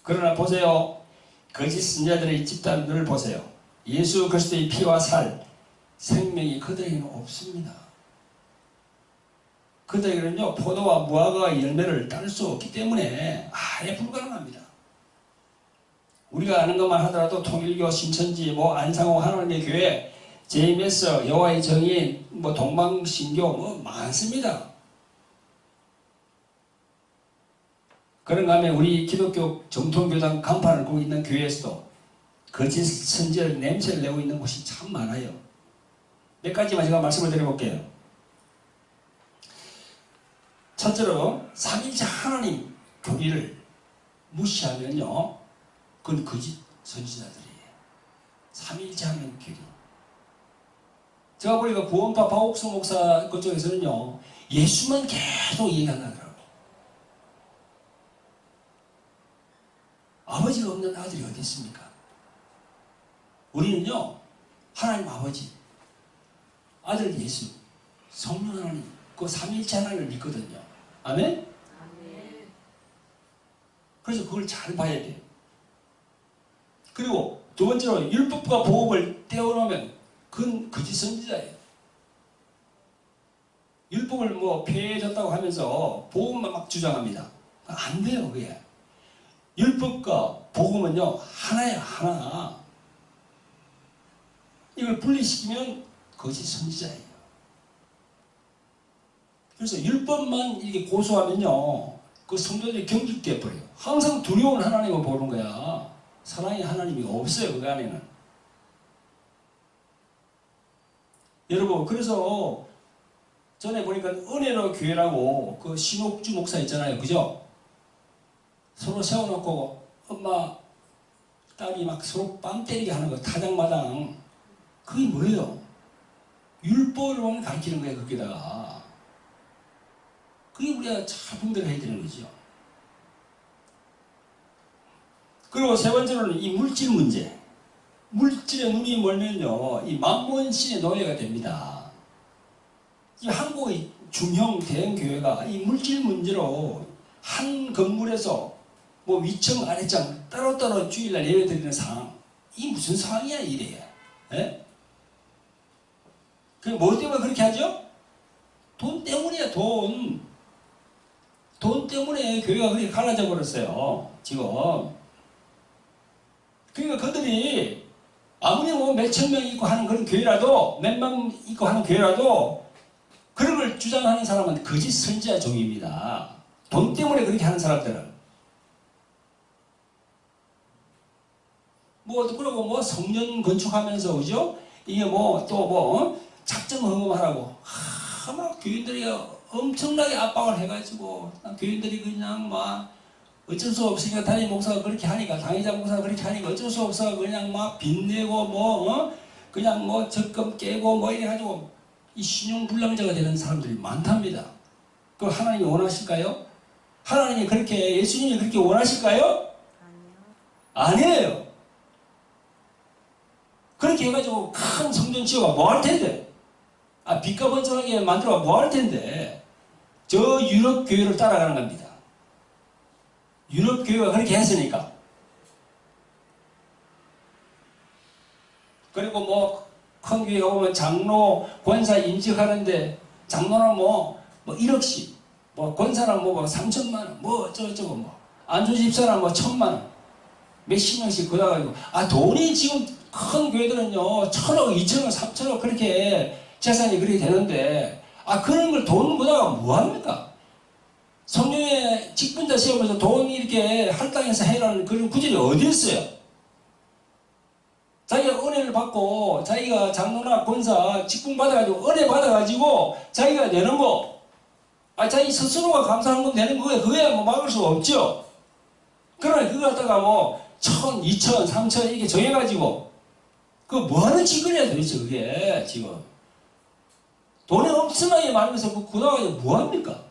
그러나 보세요. 거짓 선자들의 집단들을 보세요. 예수 그리스도의 피와 살, 생명이 그들에게는 없습니다. 그들에게는요, 포도와 무화과의 열매를 딸 수 없기 때문에 아예 불가능합니다. 우리가 아는 것만 하더라도 통일교, 신천지, 안상호 하나님의 교회, JMS, 여호와의 정인, 동방신교 많습니다. 그런가 하면 우리 기독교 정통교단 간판을 보고 있는 교회에서도 거짓 선지자의 냄새를 내고 있는 곳이 참 많아요. 몇 가지만 제가 말씀을 드려볼게요. 첫째로 삼위일체 하나님 교리를 무시하면요, 그건 거짓 선지자들이에요. 삼위일체 하나님 교리. 제가 보니까 구원파 박옥수 목사 그쪽에서는요, 예수만 계속 얘기한다더라고요. 아버지가 없는 아들이 어디 있습니까? 우리는요, 하나님 아버지, 아들 예수, 성령 하나님, 그 삼위일체 하나님을 믿거든요. 아멘? 그래서 그걸 잘 봐야 돼요. 그리고 두 번째로 율법과 복음을 떼어놓으면 그건 거짓 선지자예요. 율법을 뭐 폐해졌다고 하면서 복음만 막 주장합니다. 안 돼요, 그게. 율법과 복음은요, 하나야, 하나. 이걸 분리시키면 거짓 선지자예요. 그래서 율법만 이렇게 고수하면요, 그 성도들이 경직되어 버려요. 항상 두려운 하나님을 보는 거야. 사랑의 하나님이 없어요, 그 안에는. 여러분, 그래서 전에 보니까 은혜로 교회라고 그 신옥주 목사 있잖아요, 그죠? 서로 세워놓고 엄마, 딸이 막 서로 뺨 때리게 하는 거, 타장마당. 그게 뭐예요? 율법을 가르치는 거예요, 거기다가. 그게 우리가 잘 분별해야 되는 거죠. 그리고 세 번째로는 이 물질 문제. 물질에 눈이 멀면요, 이 만몬신의 노예가 됩니다. 이 한국의 중형 대형 교회가 이 물질 문제로 한 건물에서 뭐 위층 아래층 따로따로 주일날 예배드리는 상황, 이 무슨 상황이야 이래? 예? 그 뭐 때문에 그렇게 하죠? 돈 때문이야, 돈. 돈 때문에 교회가 그렇게 갈라져 버렸어요, 지금. 그러니까 그들이 아무리 뭐 몇천 명 있고 하는 그런 교회라도, 몇만 있고 하는 교회라도, 그런 걸 주장하는 사람은 거짓 선지자 종입니다. 돈 때문에 그렇게 하는 사람들은. 뭐, 그러고 뭐 성전 건축하면서, 그죠? 이게 뭐, 또 뭐, 작정 헌금하라고. 막 교인들이 엄청나게 압박을 해가지고, 교인들이 그냥 막, 어쩔 수 없으니까 담임 목사가 그렇게 하니까, 당의자 목사가 그렇게 하니까 어쩔 수 없어 그냥 막 빚내고 뭐, 그냥 뭐 적금 깨고 뭐 이래가지고 이 신용불량자가 되는 사람들이 많답니다. 그걸 하나님이 원하실까요? 하나님이 그렇게, 예수님이 그렇게 원하실까요? 아니에요. 그렇게 해가지고 큰 성전 지어가 뭐 할 텐데? 빚과 번쩍하게 만들어가 뭐 할 텐데? 저 유럽 교회를 따라가는 겁니다. 유럽 교회가 그렇게 했으니까. 그리고 뭐 큰 교회가 보면 장로, 권사 임직하는데 장로는 뭐 1억씩, 뭐 권사는 뭐 3천만 원, 뭐 어쩌고저쩌고 뭐 안주 집사는 뭐 1,000만 원, 몇십 명씩 걷어가지고, 돈이 지금 큰 교회들은요 1,000억, 2,000억, 3,000억 그렇게 재산이 그렇게 되는데, 그런 걸 돈 걷어가 뭐 합니까? 성령의 직분자 시험에서 돈 이렇게 할당해서 해라는 그런 구절이 어디 있어요? 자기가 은혜를 받고, 자기가 장로나 권사 직분 받아가지고, 은혜 받아가지고, 자기가 내는 거, 자기 스스로가 감사한 건 내는 거에, 그거야 뭐 막을 수가 없죠? 그러나 그거 갖다가 뭐, 1,000, 2,000, 3,000 이렇게 정해가지고, 그거 뭐 하는 짓거리야 도대체 그게, 지금. 돈이 엄청나게 많으면서 그거 나가지고 뭐 합니까?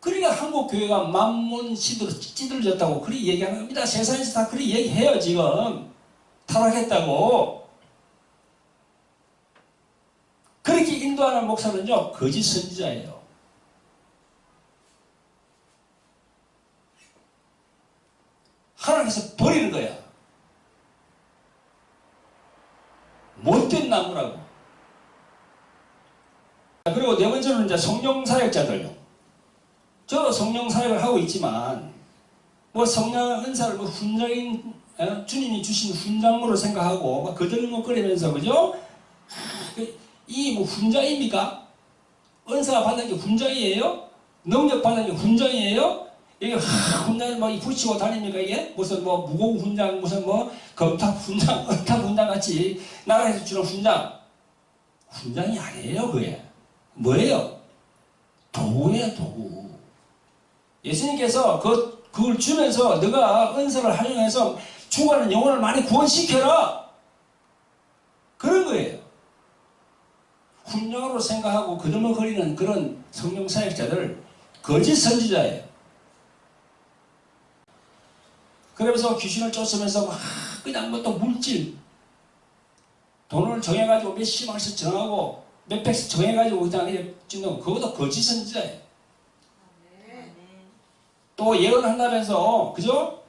그러니까 한국 교회가 만몬 찌들어졌다고 그렇게 얘기하는 겁니다. 세상에서 다 그렇게 얘기해요, 지금. 타락했다고. 그렇게 인도하는 목사는요, 거짓 선지자예요. 하나님께서 버리는 거야. 못된 나무라고. 그리고 네 번째로는 이제 성령 사역자들요. 저도 성령 사역을 하고 있지만, 뭐 성령 은사를 뭐 훈장인, 주님이 주신 훈장으로 생각하고, 막 거들먹거리면서, 그죠? 이 뭐 훈장입니까? 은사 받은 게 훈장이에요? 능력 받은 게 훈장이에요? 이게 훈장을 막 붙이고 다닙니까, 이게? 무슨 뭐 무공 훈장, 무슨 뭐 검탑 훈장, 은탑 훈장 같이 나라에서 주는 훈장. 훈장이 아니에요, 그게. 뭐예요? 도구예요, 도구. 예수님께서 그걸 주면서 너가 은사를 활용해서 죽어가는 영혼을 많이 구원시켜라. 그런 거예요. 성령으로 생각하고 거들먹거리는 그런 성령 사역자들 거짓 선지자예요. 그러면서 귀신을 쫓으면서 막 그냥 뭐 또 물질 돈을 정해가지고 몇십만 원씩 정하고 몇 백씩 정해가지고 그냥 찍는 그것도 거짓 선지자예요. 또 예언한다면서 그죠?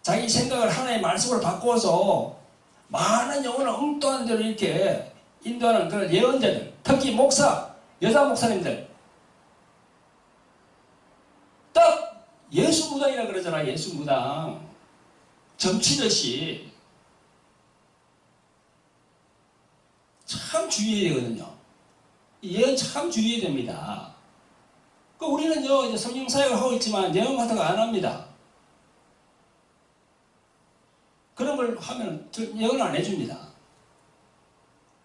자기 생각을 하나의 말씀으로 바꾸어서 많은 영혼을 엉뚱한 대로 이렇게 인도하는 그런 예언자들, 특히 목사, 여자 목사님들 딱 예수 무당이라 그러잖아. 예수 무당 점치듯이 참 주의해야 되거든요. 예언 참 주의해야 됩니다. 우리는요 이제 성령 사역을 하고 있지만 예언 같은 거 안 합니다. 그런 걸 하면 예언을 안 해줍니다.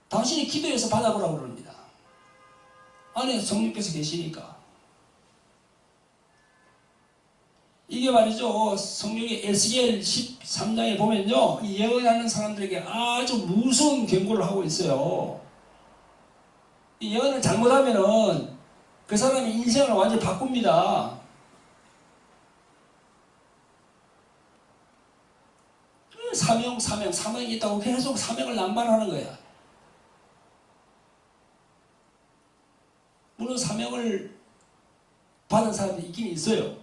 당신이 기도해서 받아보라고 그럽니다. 안에 성령께서 계시니까. 이게 말이죠. 성령의 에스겔 13장에 보면요. 이 예언하는 사람들에게 아주 무서운 경고를 하고 있어요. 이 예언을 잘못하면은 그 사람의 인생을 완전히 바꿉니다. 사명이 있다고 계속 사명을 남발하는 거야. 물론 사명을 받은 사람들이 있긴 있어요.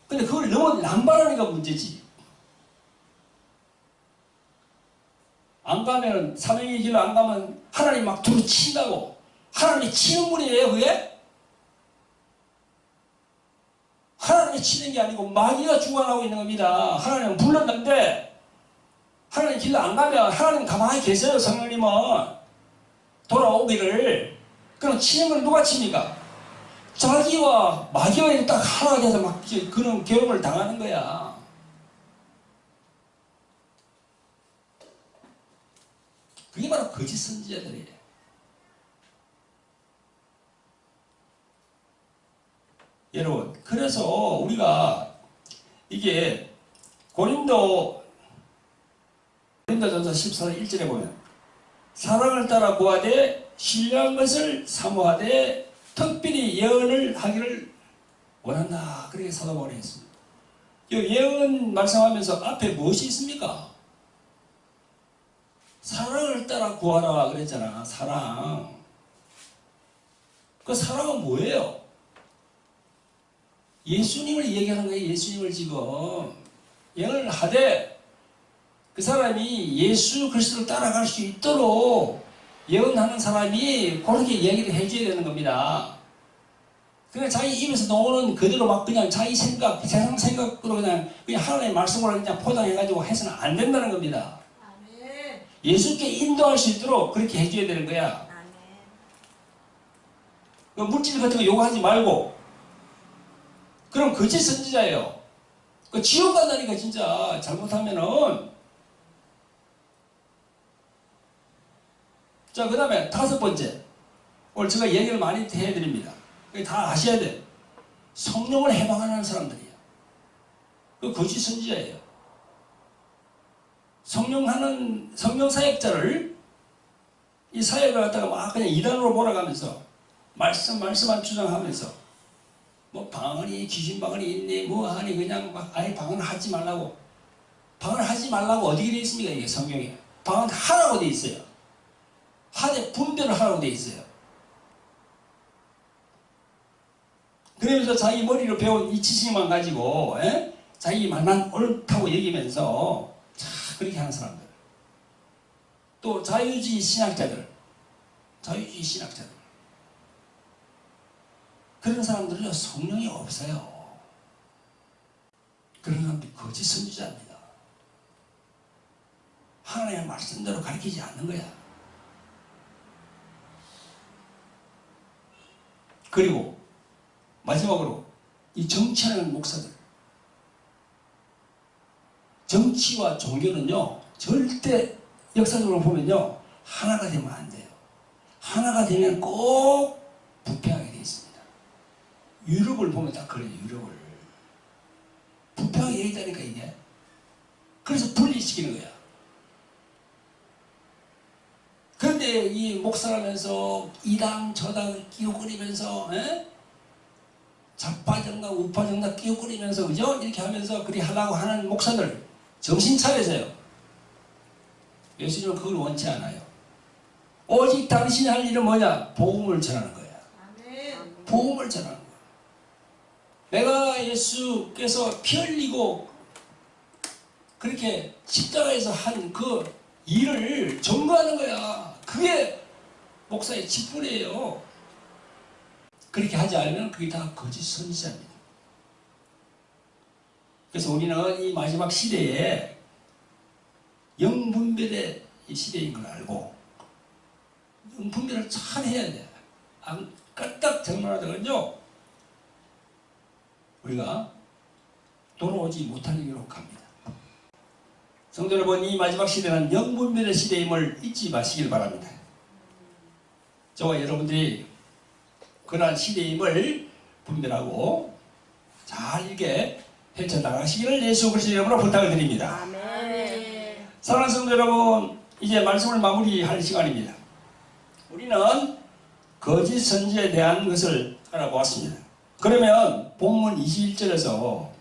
근데 그걸 너무 남발하니까 문제지. 안 가면, 사명의 길로 안 가면 하나님 막 두루 친다고. 하나님이 치는 분이에요, 그게? 하나님이 치는 게 아니고 마귀가 주관하고 있는 겁니다. 하나님은 불렀는데 하나님 길로 안 가면 하나님 가만히 계세요. 성령님은 돌아오기를. 그럼 치는 건 누가 칩니까? 자기와 마귀와 딱 하나가 돼서 막 그런 괴롭을 당하는 거야. 그게 바로 거짓 선지자들이에요. 여러분, 그래서 우리가 이게 고린도전서 14장 1절에 보면 사랑을 따라 구하되 신뢰한 것을 사모하되 특별히 예언을 하기를 원한다. 그렇게 사도 바울이 했습니다. 예언 말씀하면서 앞에 무엇이 있습니까? 사랑을 따라 구하라 그랬잖아. 사랑. 그 사랑은 뭐예요? 예수님을 얘기하는 거예요. 예수님을 지금 예언을 하되 그 사람이 예수 그리스도를 따라갈 수 있도록 예언하는 사람이 그렇게 얘기를 해줘야 되는 겁니다. 그냥 자기 입에서 나오는 그대로 막 그냥 자기 생각, 세상 생각으로 그냥 하나님의 말씀으로 그냥 포장해가지고 해서는 안 된다는 겁니다. 아멘. 예수께 인도할 수 있도록 그렇게 해줘야 되는 거야. 아멘. 물질 같은 거 요구하지 말고. 그럼 거짓 선지자예요. 지옥 간다니까 진짜 잘못하면은. 자, 그 다음에 5번째. 오늘 제가 얘기를 많이 해드립니다. 다 아셔야 돼. 성령을 해방하는 사람들이에요. 그 거짓 선지자예요. 성령 사역자를 이 사역을 갖다가 막 그냥 이단으로 몰아가면서 말씀만 주장하면서 뭐 방언이 귀신 방언이 있니 뭐 하니 그냥 막 아예 방언을 하지 말라고. 방언을 하지 말라고 어디에 되어 있습니까? 이게 성경에. 방언 하라고 되어 있어요. 하되 분별을 하라고 되어 있어요. 그러면서 자기 머리로 배운 이 지식만 가지고 자기 말만 옳다고 얘기하면서 그렇게 하는 사람들. 또 자유주의 신학자들. 그런 사람들은요 성령이 없어요. 그런 사람들이 거짓 선지자입니다. 하나님의 말씀대로 가르치지 않는 거야. 그리고 마지막으로 이 정치하는 목사들. 정치와 종교는요 절대 역사적으로 보면요 하나가 되면 안 돼요. 하나가 되면 꼭 부패하게 되어 있습니다. 유럽을 보면 다 그래요. 유럽을 부패하게 되어 있다니까 이게. 그래서 분리시키는 거야. 그런데 그런데 이 목사라면서 이당 저당 끼우거리면서 좌파정당 우파정당 끼우거리면서 그죠? 이렇게 하면서 그리 하려고 하는 목사들 정신 차리세요. 예수님은 그걸 원치 않아요. 오직 당신이 할 일은 뭐냐? 복음을 전하는 거야. 아멘. 복음을 전하는 거야. 내가 예수께서 피 흘리고 그렇게 십자가에서 한 그 일을 전무하는 거야. 그게 목사의 직분이에요. 그렇게 하지 않으면 그게 다 거짓 선지자입니다. 그래서 우리는 이 마지막 시대에 영분별의 시대인 걸 알고 영분별을 잘 해야 돼. 안 까딱 잘못하다가요 우리가 돌아오지 못할 일로 갑니다. 성도 여러분, 이 마지막 시대는 영분별의 시대임을 잊지 마시길 바랍니다. 저와 여러분들이 그러한 시대임을 분별하고 잘 이렇게 헤쳐나가시기를 예수 그리스도 이름으로 부탁을 드립니다. 아멘. 사랑하는 성도 여러분, 이제 말씀을 마무리할 시간입니다. 우리는 거짓 선지에 대한 것을 알아보았습니다. 그러면 본문 21절에서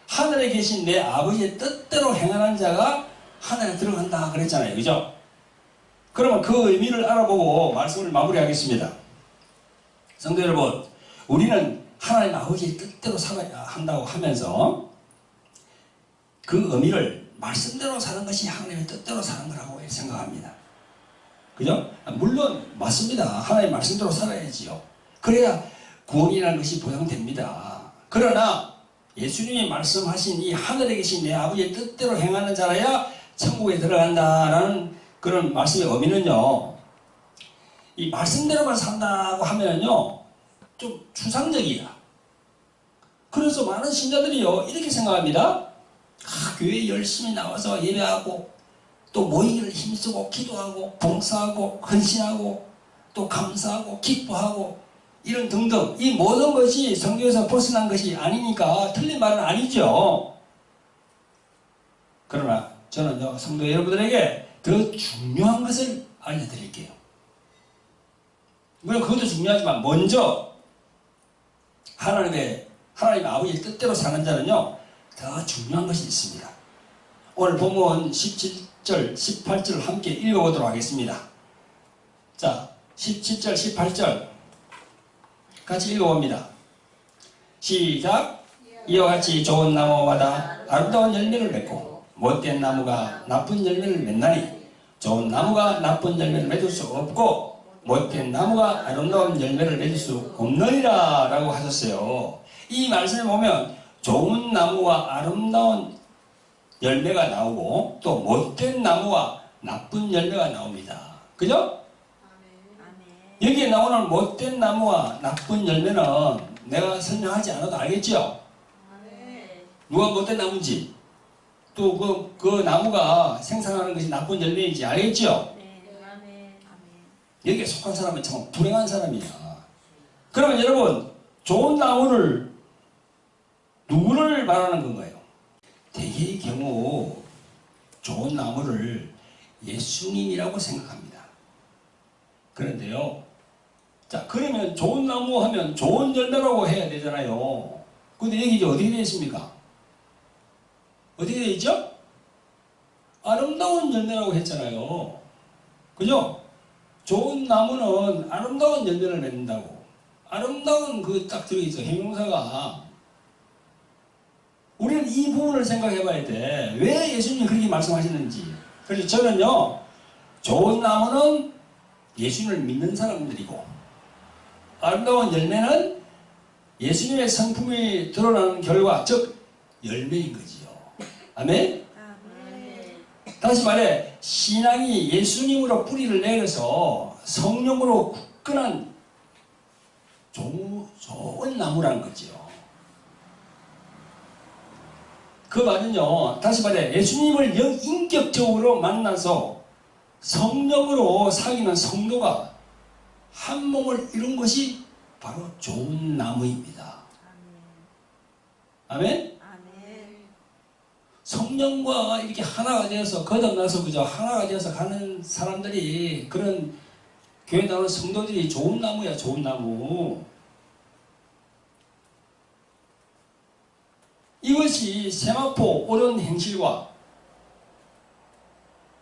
하늘에 계신 내 아버지의 뜻대로 행하는 자가 하늘에 들어간다 그랬잖아요. 그죠? 그러면 그 의미를 알아보고 말씀을 마무리하겠습니다. 성도 여러분, 우리는 하나님 아버지의 뜻대로 살아야 한다고 하면서 그 의미를 말씀대로 사는 것이 하나님의 뜻대로 사는 거라고 생각합니다. 그죠? 물론 맞습니다. 하나님 말씀대로 살아야지요. 그래야 구원이라는 것이 보장됩니다. 그러나 예수님이 말씀하신 이 하늘에 계신 내 아버지의 뜻대로 행하는 자라야 천국에 들어간다라는 그런 말씀의 의미는요, 이 말씀대로만 산다고 하면요 좀 추상적이야. 그래서 많은 신자들이요 이렇게 생각합니다. 교회에 열심히 나와서 예배하고 또 모이기를 힘쓰고 기도하고 봉사하고 헌신하고 또 감사하고 기뻐하고 이런 등등 이 모든 것이 성경에서 벗어난 것이 아니니까 틀린 말은 아니죠. 그러나 저는요 성도 여러분들에게 더 중요한 것을 알려드릴게요. 물론 그것도 중요하지만 먼저 하나님 아버지의 뜻대로 사는 자는요 더 중요한 것이 있습니다. 오늘 본문 17절 18절 함께 읽어보도록 하겠습니다. 자 17절 18절 같이 읽어봅니다. 시작. 이와 같이 좋은 나무마다 아름다운 열매를 맺고 못된 나무가 나쁜 열매를 맺나니 좋은 나무가 나쁜 열매를 맺을 수 없고 못된 나무가 아름다운 열매를 맺을 수 없느니라 라고 하셨어요. 이 말씀에 보면 좋은 나무와 아름다운 열매가 나오고 또 못된 나무와 나쁜 열매가 나옵니다. 그죠? 여기에 나오는 못된 나무와 나쁜 열매는 내가 설명하지 않아도 알겠죠? 누가 못된 나무인지 또 그 나무가 생산하는 것이 나쁜 열매인지 알겠죠? 여기에 속한 사람은 참 불행한 사람이야. 그러면 여러분 좋은 나무를 누구를 말하는 건가요? 대개의 경우 좋은 나무를 예수님이라고 생각합니다. 그런데요. 자, 그러면 좋은 나무 하면 좋은 열매라고 해야 되잖아요. 근데 여기 이제 어떻게 되어 있습니까? 어떻게 되어 있죠? 아름다운 열매라고 했잖아요. 그죠? 좋은 나무는 아름다운 열매를 맺는다고. 아름다운 그 딱 들어있어. 형용사가. 우리는 이 부분을 생각해 봐야 돼. 왜 예수님이 그렇게 말씀하시는지. 그래서 저는요, 좋은 나무는 예수님을 믿는 사람들이고, 아름다운 열매는 예수님의 성품이 드러나는 결과, 즉, 열매인 거지요. 아멘? 다시 말해, 신앙이 예수님으로 뿌리를 내려서 성령으로 굳건한 좋은 나무라는 거지요. 그 말은요, 다시 말해, 예수님을 인격적으로 만나서 성령으로 사귀는 성도가 한 몸을 이룬 것이 바로 좋은 나무입니다. 아멘? 성령과 이렇게 하나가 되어서 거듭나서 그저 하나가 되어서 가는 사람들이 그런 교회 나오는 성도들이 좋은 나무야, 좋은 나무. 이것이 세마포 옳은 행실과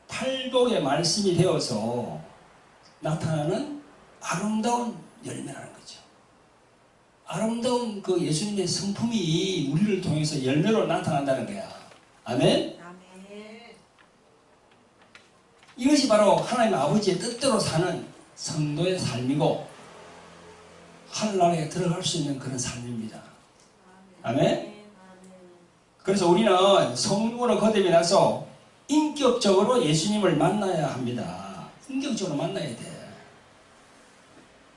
팔복의 말씀이 되어서 나타나는 아름다운 열매라는 거죠. 아름다운 그 예수님의 성품이 우리를 통해서 열매로 나타난다는 거야. 아멘? 아멘. 이것이 바로 하나님 아버지의 뜻대로 사는 성도의 삶이고 하늘나라에 들어갈 수 있는 그런 삶입니다. 아멘? 그래서 우리는 성령으로 거듭이 나서 인격적으로 예수님을 만나야 합니다. 인격적으로 만나야 돼.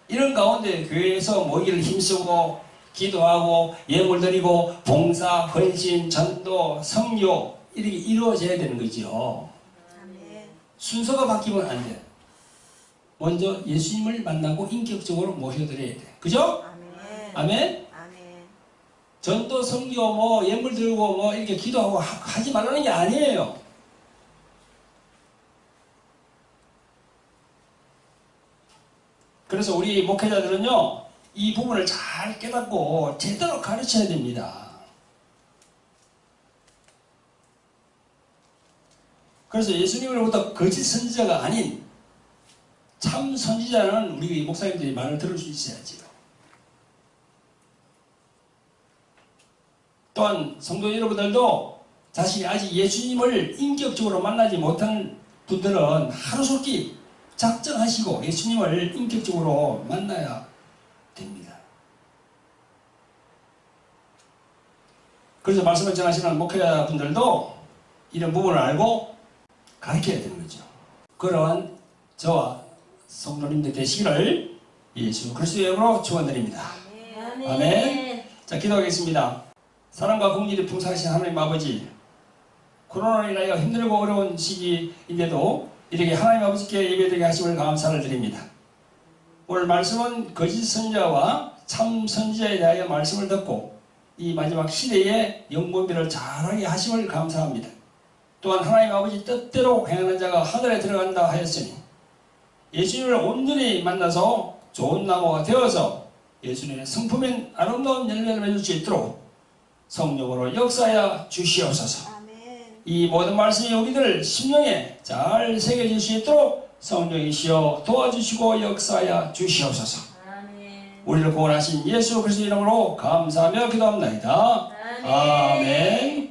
이런 가운데 교회에서 모이기를 힘쓰고 기도하고 예물 드리고 봉사, 헌신, 전도, 성교 이렇게 이루어져야 되는 거죠. 아멘. 순서가 바뀌면 안 돼. 먼저 예수님을 만나고 인격적으로 모셔드려야 돼. 그죠? 아멘. 아멘? 아멘. 전도, 성교, 뭐 예물 들고 뭐 이렇게 기도하고 하지 말라는 게 아니에요. 그래서 우리 목회자들은요, 이 부분을 잘 깨닫고 제대로 가르쳐야 됩니다. 그래서 예수님으로부터 거짓 선지자가 아닌 참 선지자는 우리 목사님들이 말을 들을 수 있어야지요. 또한 성도 여러분들도 자신이 아직 예수님을 인격적으로 만나지 못한 분들은 하루속히 작정하시고 예수님을 인격적으로 만나야 됩니다. 그래서 말씀을 전하시는 목회자분들도 이런 부분을 알고 가르쳐야 되는 거죠. 그러한 저와 성도님들 되시기를 예수 그리스도의 이름으로 축원드립니다. 아멘. 아멘. 자, 기도하겠습니다. 사랑과 공질이 풍성하신 하나님 아버지, 코로나로 인하여 힘들고 어려운 시기인데도 이렇게 하나님 아버지께 예배드리게 하심을 감사를 드립니다. 오늘 말씀은 거짓 선지자와 참 선지자에 대하여 말씀을 듣고 이 마지막 시대에 영분별을 잘하게 하심을 감사합니다. 또한 하나님 아버지 뜻대로 행하는 자가 하늘에 들어간다 하였으니 예수님을 온전히 만나서 좋은 나무가 되어서 예수님의 성품인 아름다운 열매를 맺을 수 있도록 성령으로 역사하여 주시옵소서. 아멘. 이 모든 말씀이 우리들 심령에 잘 새겨질 수 있도록 성령이시여 도와주시고 역사하여 주시옵소서. 아멘. 우리를 구원하신 예수 그리스도 이름으로 감사하며 기도합니다. 아멘.